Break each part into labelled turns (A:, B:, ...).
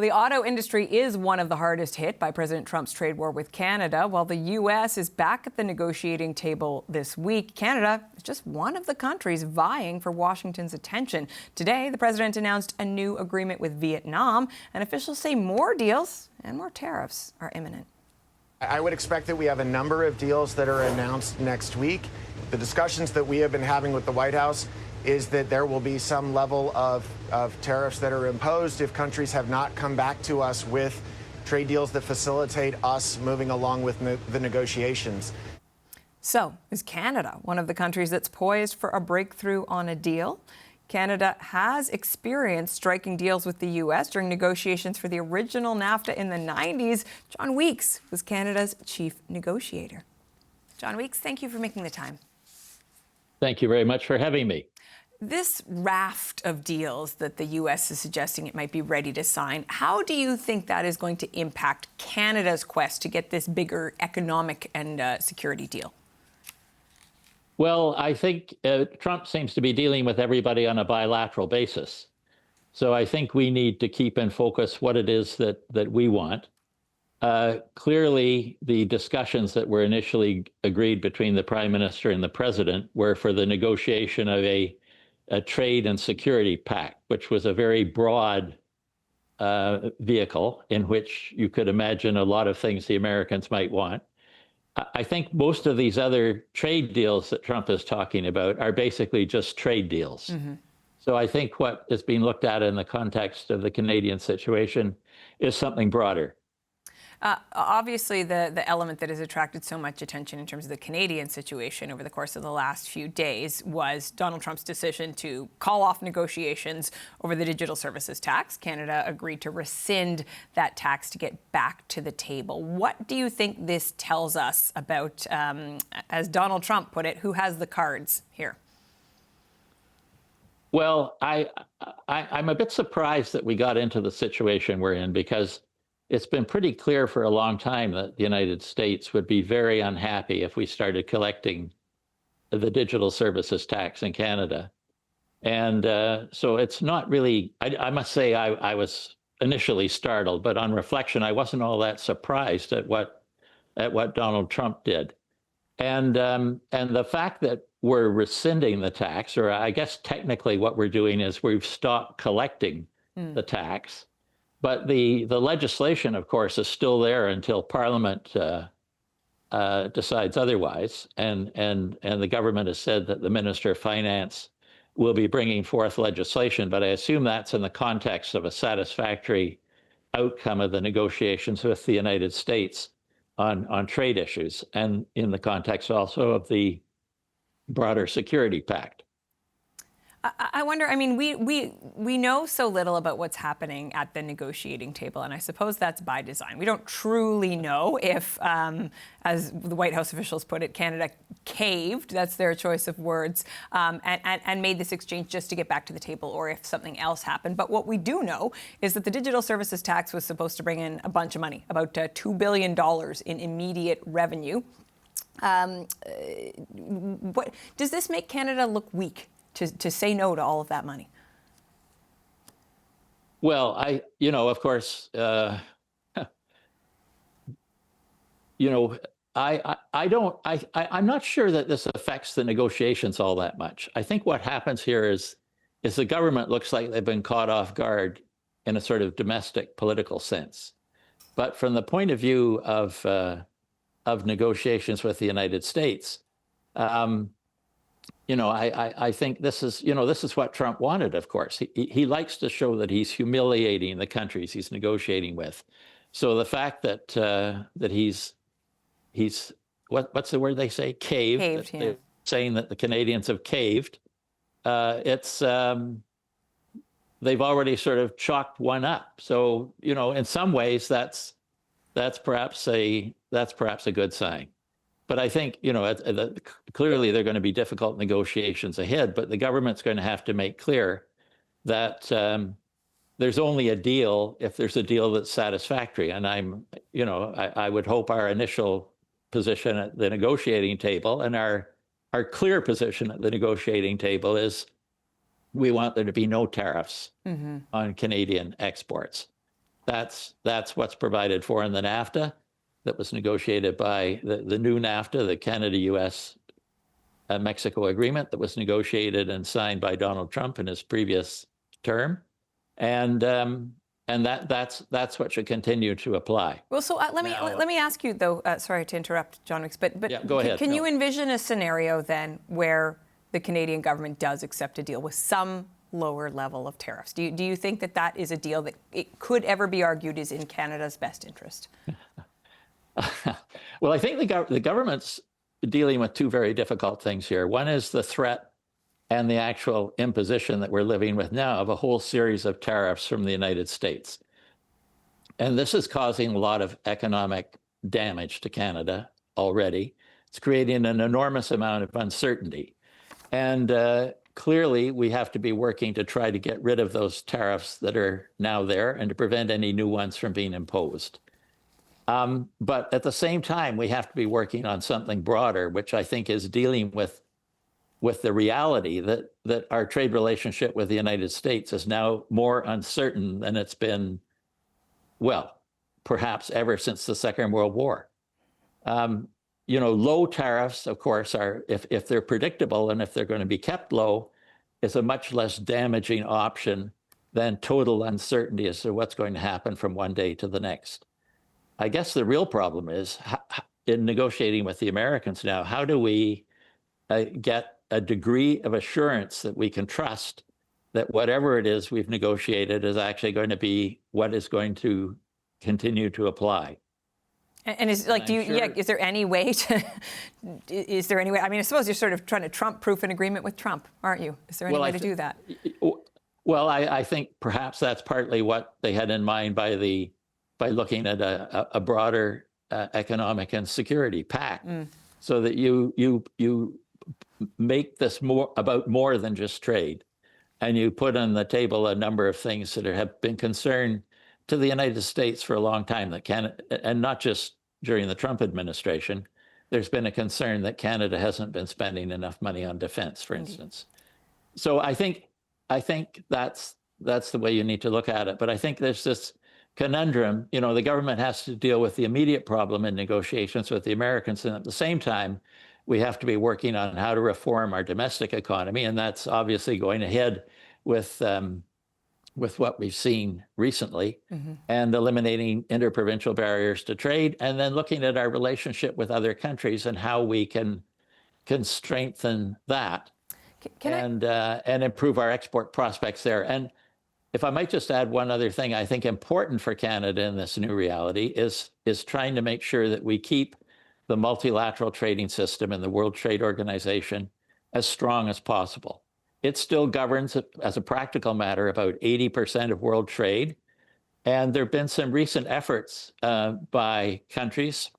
A: The auto industry is one of the hardest hit by President Trump's trade war with Canada. While the U.S. is back at the negotiating table this week, Canada is just one of the countries vying for Washington's attention. Today, the president announced a new agreement with Vietnam, and officials say more deals and more tariffs are imminent.
B: I would expect that we have a number of deals that are announced next week. The discussions that we have been having with the White House is that there will be some level of tariffs that are imposed if countries have not come back to us with trade deals that facilitate us moving along with the negotiations.
A: So, is Canada one of the countries that's poised for a breakthrough on a deal? Canada has experienced striking deals with the U.S. during negotiations for the original NAFTA in the 90s. John Weeks was Canada's chief negotiator. John Weeks, thank you for making the time.
C: Thank you very much for having me.
A: This raft of deals that the U.S. is suggesting it might be ready to sign, how do you think that is going to impact Canada's quest to get this bigger economic and security deal?
C: Well, I think Trump seems to be dealing with everybody on a bilateral basis. So I think we need to keep in focus what it is that we want. Clearly, the discussions that were initially agreed between the Prime Minister and the President were for the negotiation of a trade and security pact, which was a very broad vehicle in which you could imagine a lot of things the Americans might want. I think most of these other trade deals that Trump is talking about are basically just trade deals. Mm-hmm. So I think what is being looked at in the context of the Canadian situation is something broader.
A: Obviously, the element that has attracted so much attention in terms of the Canadian situation over the course of the last few days was Donald Trump's decision to call off negotiations over the digital services tax. Canada agreed to rescind that tax to get back to the table. What do you think this tells us about, as Donald Trump put it, who has the cards here?
C: Well, I'm a bit surprised that we got into the situation we're in, because it's been pretty clear for a long time that the United States would be very unhappy if we started collecting the digital services tax in Canada. And so it's not really, I must say I was initially startled, but on reflection, I wasn't all that surprised at what Donald Trump did. And the fact that we're rescinding the tax, or I guess technically what we're doing is we've stopped collecting the tax. But the legislation, of course, is still there until Parliament decides otherwise. And the government has said that the Minister of Finance will be bringing forth legislation. But I assume that's in the context of a satisfactory outcome of the negotiations with the United States on trade issues, and in the context also of the broader security pact.
A: I wonder, I mean, we know so little about what's happening at the negotiating table, and I suppose that's by design. We don't truly know if, as the White House officials put it, Canada caved, that's their choice of words, and made this exchange just to get back to the table, or if something else happened. But what we do know is that the digital services tax was supposed to bring in a bunch of money, about $2 billion in immediate revenue. What does this make Canada look weak to say no to all of that money?
C: Well, of course, I'm not sure that this affects the negotiations all that much. I think what happens here is the government looks like they've been caught off guard in a sort of domestic political sense. But from the point of view of negotiations with the United States, I think this is what Trump wanted, of course. He likes to show that he's humiliating the countries he's negotiating with. So the fact that he's what's the word they say? Caved.
A: Yeah.
C: Saying that the Canadians have caved. They've already sort of chalked one up. So, in some ways that's perhaps a good sign. But I think, clearly there are going to be difficult negotiations ahead, but the government's going to have to make clear that there's only a deal if there's a deal that's satisfactory. And I would hope our initial position at the negotiating table and our clear position at the negotiating table is we want there to be no tariffs on Canadian exports. That's what's provided for in the NAFTA that was negotiated by the new NAFTA, the Canada-U.S. Mexico agreement that was negotiated and signed by Donald Trump in his previous term, and that's what should continue to apply.
A: Well, so let me ask you though. Sorry to interrupt, John Wicks, but
C: yeah, go ahead.
A: Can you envision a scenario then where the Canadian government does accept a deal with some lower level of tariffs? Do you think that is a deal that it could ever be argued is in Canada's best interest?
C: Well, I think the government's dealing with two very difficult things here. One is the threat and the actual imposition that we're living with now of a whole series of tariffs from the United States. And this is causing a lot of economic damage to Canada already. It's creating an enormous amount of uncertainty. And clearly, we have to be working to try to get rid of those tariffs that are now there and to prevent any new ones from being imposed. But at the same time, we have to be working on something broader, which I think is dealing with the reality that our trade relationship with the United States is now more uncertain than it's been, well, perhaps ever since the Second World War. Low tariffs, of course, are, if they're predictable and if they're going to be kept low, is a much less damaging option than total uncertainty as to what's going to happen from one day to the next. I guess the real problem is in negotiating with the Americans now, how do we get a degree of assurance that we can trust that whatever it is we've negotiated is actually going to be what is going to continue to apply?
A: And is is there any way to? Is there any way? I mean, I suppose you're sort of trying to Trump-proof an agreement with Trump, aren't you? Is there any way to do that?
C: Well, I think perhaps that's partly what they had in mind by looking at a broader economic and security pact, so that you make this more than just trade, and you put on the table a number of things that have been concerned to the United States for a long time, that Canada, and not just during the Trump administration, there's been a concern that Canada hasn't been spending enough money on defense, for instance. So I think that's the way you need to look at it. But I think there's this conundrum. The government has to deal with the immediate problem in negotiations with the Americans, and at the same time, we have to be working on how to reform our domestic economy, and that's obviously going ahead with what we've seen recently, and eliminating interprovincial barriers to trade, and then looking at our relationship with other countries and how we can strengthen that and improve our export prospects there. And if I might just add one other thing, I think important for Canada in this new reality is trying to make sure that we keep the multilateral trading system in the World Trade Organization as strong as possible. It still governs, as a practical matter, about 80% of world trade. And there have been some recent efforts by countries,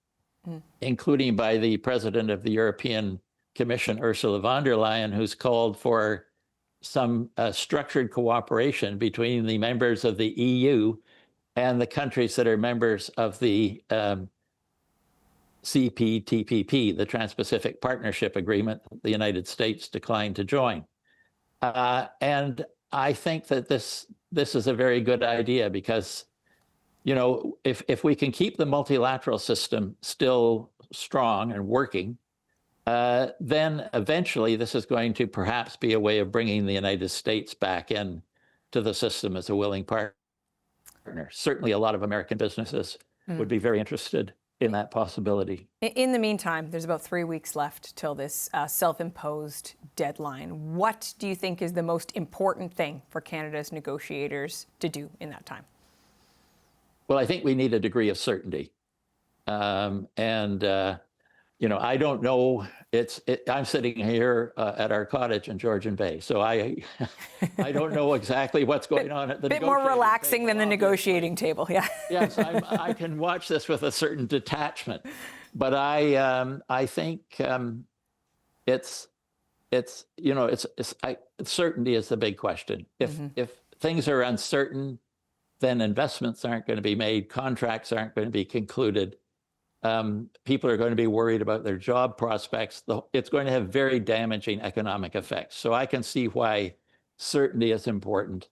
C: including by the president of the European Commission, Ursula von der Leyen, who's called for some structured cooperation between the members of the EU and the countries that are members of the CPTPP, the Trans-Pacific Partnership Agreement the United States declined to join. And I think that this is a very good idea, because, if we can keep the multilateral system still strong and working, then eventually this is going to perhaps be a way of bringing the United States back in to the system as a willing partner. Certainly a lot of American businesses would be very interested in that possibility.
A: In the meantime, there's about 3 weeks left till this self-imposed deadline. What do you think is the most important thing for Canada's negotiators to do in that time?
C: Well, I think we need a degree of certainty. I don't know. I'm sitting here at our cottage in Georgian Bay, so I don't know exactly what's going on at the
A: bit more relaxing than the negotiating table. Yeah.
C: Yes, I can watch this with a certain detachment, but I think certainty is the big question. If things are uncertain, then investments aren't going to be made, contracts aren't going to be concluded. People are going to be worried about their job prospects. It's going to have very damaging economic effects. So I can see why certainty is important.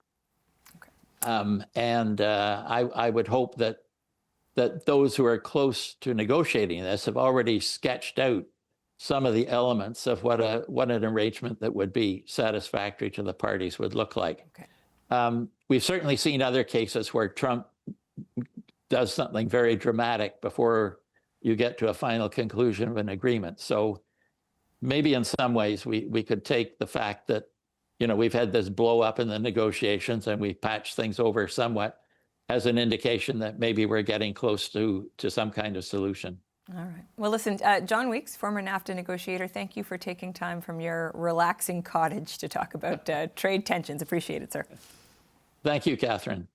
A: Okay.
C: I would hope that those who are close to negotiating this have already sketched out some of the elements of what an arrangement that would be satisfactory to the parties would look like.
A: Okay.
C: We've certainly seen other cases where Trump does something very dramatic before you get to a final conclusion of an agreement. So maybe in some ways we could take the fact that, we've had this blow up in the negotiations and we patched things over somewhat as an indication that maybe we're getting close to some kind of solution.
A: All right. Well, listen, John Weeks, former NAFTA negotiator, thank you for taking time from your relaxing cottage to talk about trade tensions. Appreciate it, sir.
C: Thank you, Catherine.